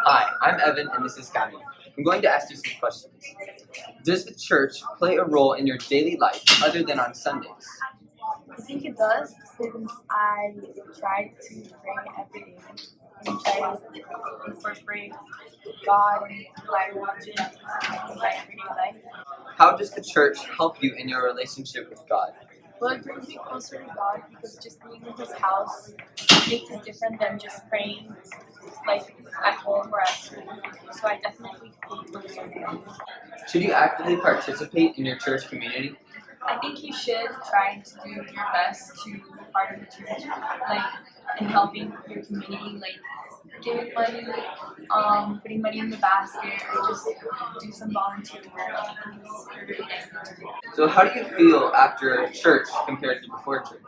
Hi, I'm Evan and this is Gabby. I'm going to ask you some questions. Does the church play a role in your daily life other than on Sundays? I think it does since I try to pray every day and try to incorporate God and my religion in my everyday life. How does the church help you in your relationship with God? Well, it brings me closer to God because just being in His house makes it different than just praying like at home or at school. So I definitely feel closer to Him. Should you actively participate in your church community? I think you should try to do your best to be part of the church, like in helping your community, like giving money, putting money in the basket, or just do some volunteer work. I think it's a really nice thing to do. So, how do you feel after church compared to before church?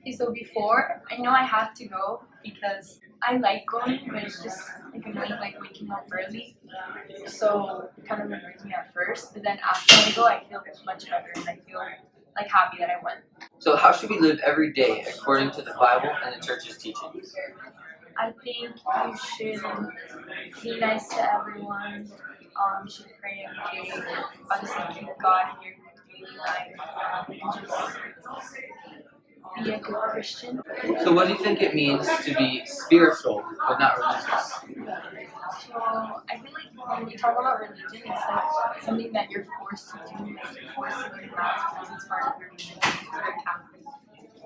Okay, so before, I know I have to go because I like going, but it's just like annoying, like waking up early. So it kind of annoys me at first, but then after I go, I feel much better and I feel like happy that I went. So, how should we live every day according to the Bible and the church's teachings? I think you should be nice to everyone. You should pray every day. Obviously, keep God in your daily life. And just be a good Christian. So, what do you think it means to be spiritual but not religious? So I feel like when we talk about religion, it's like something that you're forced to do, like you're forced to do that because it's part of your religion, because you're Catholic.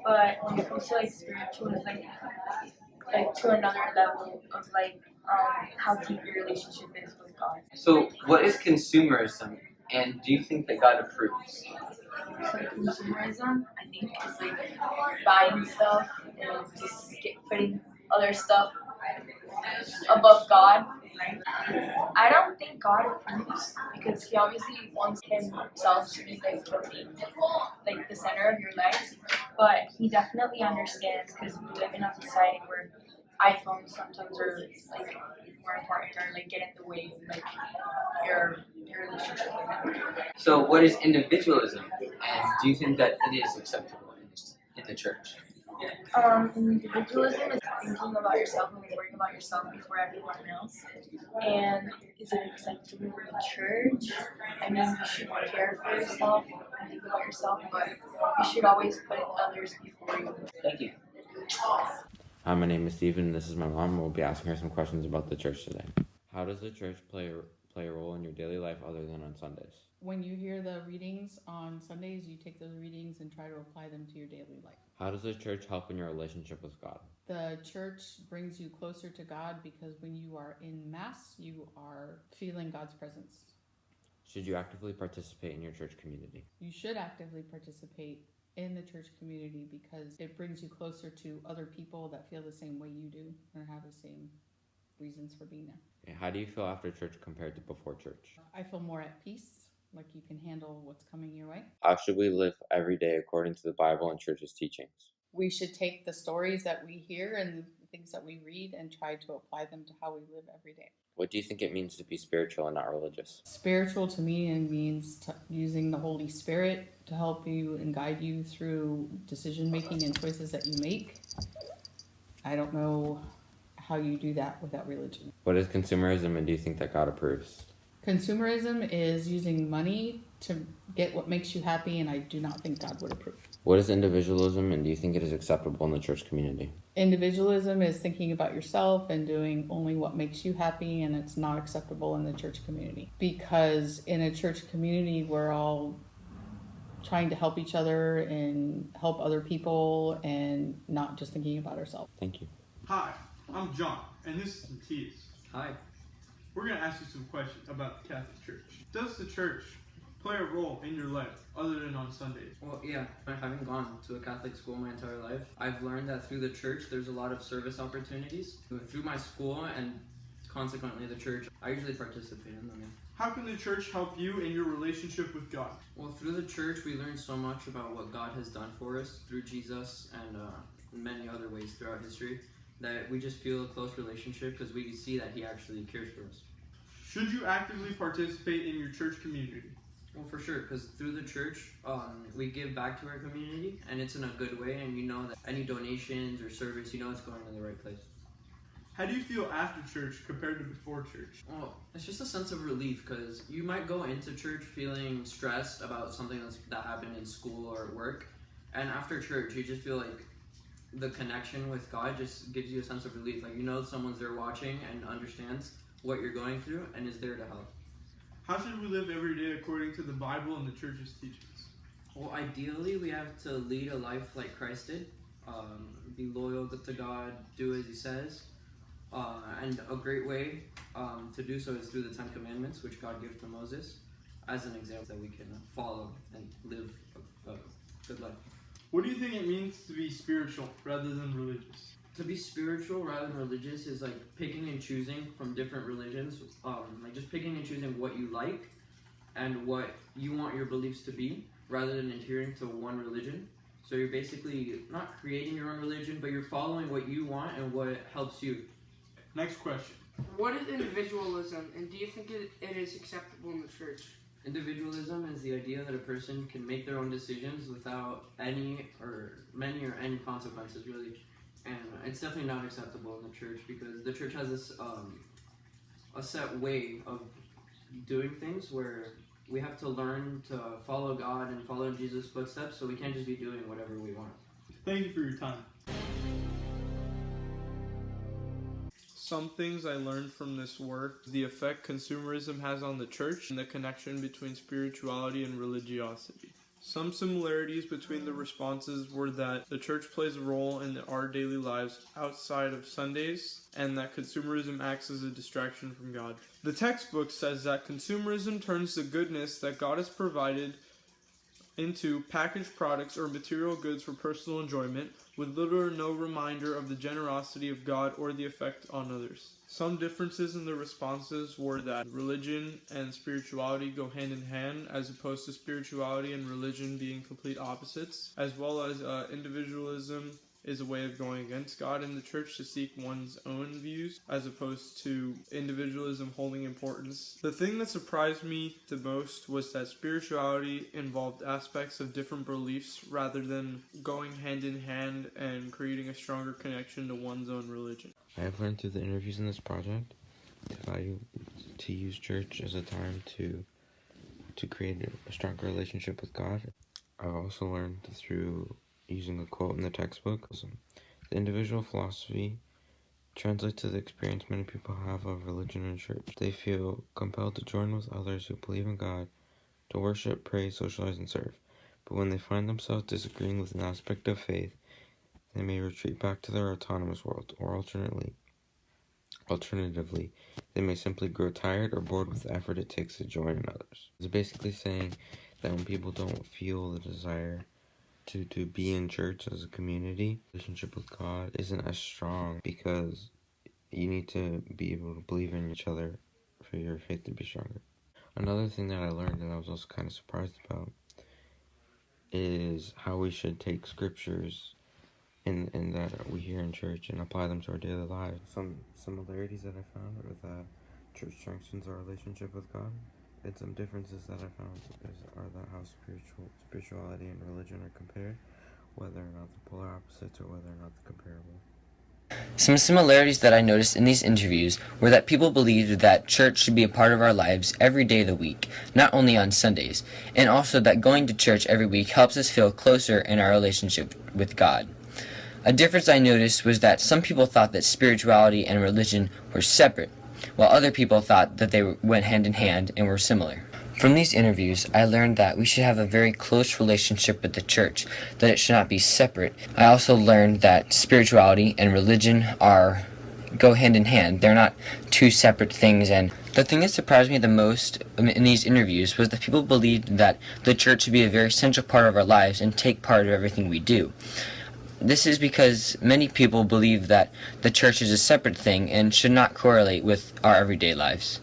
But when it comes to like spiritual, it's like to another level of like how deep your relationship is with God. So, what is consumerism, and do you think that God approves? So consumerism, I think, is like buying stuff and just putting other stuff above God. Right? I don't think God approves because He obviously wants Himself to be like the center of your life. But He definitely understands because we live in a society where iPhones sometimes are like more important or like get in the way of like your relationship with Him. So, what is individualism, and do you think that it is acceptable in the church? Individualism is thinking about yourself and worrying about yourself before everyone else. And is it acceptable in the church? I mean, you should care for yourself and think about yourself, but you should always put others before you. Thank you. Hi, my name is Steven, and this is my mom. We'll be asking her some questions about the church today. How does the church play a role in your daily life other than on Sundays? When you hear the readings on Sundays, you take those readings and try to apply them to your daily life. How does the church help in your relationship with God? The church brings you closer to God because when you are in Mass, you are feeling God's presence. Should you actively participate in your church community? You should actively participate in the church community because it brings you closer to other people that feel the same way you do and have the same reasons for being there. How do you feel after church compared to before church? I feel more at peace, like you can handle what's coming your way. How should we live every day according to the Bible and church's teachings? We should take the stories that we hear and the things that we read and try to apply them to how we live every day. What do you think it means to be spiritual and not religious? Spiritual to me means using the Holy Spirit to help you and guide you through decision making and choices that you make. I don't know how you do that without religion. What is consumerism, and do you think that God approves? Consumerism is using money to get what makes you happy, and I do not think God would approve. What is individualism, and do you think it is acceptable in the church community? Individualism is thinking about yourself and doing only what makes you happy, and it's not acceptable in the church community. Because in a church community, we're all trying to help each other and help other people and not just thinking about ourselves. Thank you. Hi, I'm John, and this is Matthias. Hi. We're going to ask you some questions about the Catholic Church. Does the church play a role in your life other than on Sundays? Well, yeah, having gone to a Catholic school my entire life, I've learned that through the church there's a lot of service opportunities. Through my school and consequently the church, I usually participate in them. Yeah. How can the church help you in your relationship with God? Well, through the church we learn so much about what God has done for us through Jesus and many other ways throughout history, that we just feel a close relationship because we see that He actually cares for us. Should you actively participate in your church community? Well, for sure, because through the church, we give back to our community, and it's in a good way, and you know that any donations or service, you know it's going in the right place. How do you feel after church compared to before church? Well, it's just a sense of relief because you might go into church feeling stressed about something that happened in school or at work, and after church you just feel like the connection with God just gives you a sense of relief. Like, you know someone's there watching and understands what you're going through and is there to help. How should we live every day according to the Bible and the church's teachings? Well, ideally we have to lead a life like Christ did, be loyal to God, do as he says. And a great way to do so is through the Ten Commandments, which God gave to Moses, as an example that we can follow and live a good life. What do you think it means to be spiritual rather than religious? To be spiritual rather than religious is like picking and choosing from different religions, like just picking and choosing what you like and what you want your beliefs to be, rather than adhering to one religion. So you're basically not creating your own religion, but you're following what you want and what helps you. Next question. What is individualism, and do you think it is acceptable in the church? Individualism is the idea that a person can make their own decisions without any or consequences, really. And it's definitely not acceptable in the church because the church has this a set way of doing things where we have to learn to follow God and follow in Jesus' footsteps, so we can't just be doing whatever we want. Thank you for your time. Some things I learned from this work: the effect consumerism has on the church and the connection between spirituality and religiosity. Some similarities between the responses were that the church plays a role in our daily lives outside of Sundays, and that consumerism acts as a distraction from God. The textbook says that consumerism turns the goodness that God has provided into packaged products or material goods for personal enjoyment, with little or no reminder of the generosity of God or the effect on others. Some differences in the responses were that religion and spirituality go hand in hand, as opposed to spirituality and religion being complete opposites, as well as individualism is a way of going against God in the church to seek one's own views, as opposed to individualism holding importance. The thing that surprised me the most was that spirituality involved aspects of different beliefs rather than going hand in hand and creating a stronger connection to one's own religion. I have learned through the interviews in this project to use church as a time to create a stronger relationship with God. I also learned through using a quote in the textbook. The individual philosophy translates to the experience many people have of religion and church. They feel compelled to join with others who believe in God, to worship, pray, socialize, and serve. But when they find themselves disagreeing with an aspect of faith, they may retreat back to their autonomous world, or alternatively, they may simply grow tired or bored with the effort it takes to join in others. It's basically saying that when people don't feel the desire to be in church as a community, relationship with God isn't as strong, because you need to be able to believe in each other for your faith to be stronger. Another thing that I learned, and I was also kind of surprised about, is how we should take scriptures in that we hear in church and apply them to our daily lives. Some similarities that I found are that church strengthens our relationship with God, and some differences that I found are that how spirituality and religion are compared, whether or not the polar opposites or whether or not the comparable. Some similarities that I noticed in these interviews were that people believed that church should be a part of our lives every day of the week, not only on Sundays, and also that going to church every week helps us feel closer in our relationship with God. A difference I noticed was that some people thought that spirituality and religion were separate, while other people thought that they went hand in hand and were similar. From these interviews, I learned that we should have a very close relationship with the church, that it should not be separate. I also learned that spirituality and religion go hand in hand. They're not two separate things, and the thing that surprised me the most in these interviews was that people believed that the church should be a very central part of our lives and take part of everything we do. This is because many people believe that the church is a separate thing and should not correlate with our everyday lives.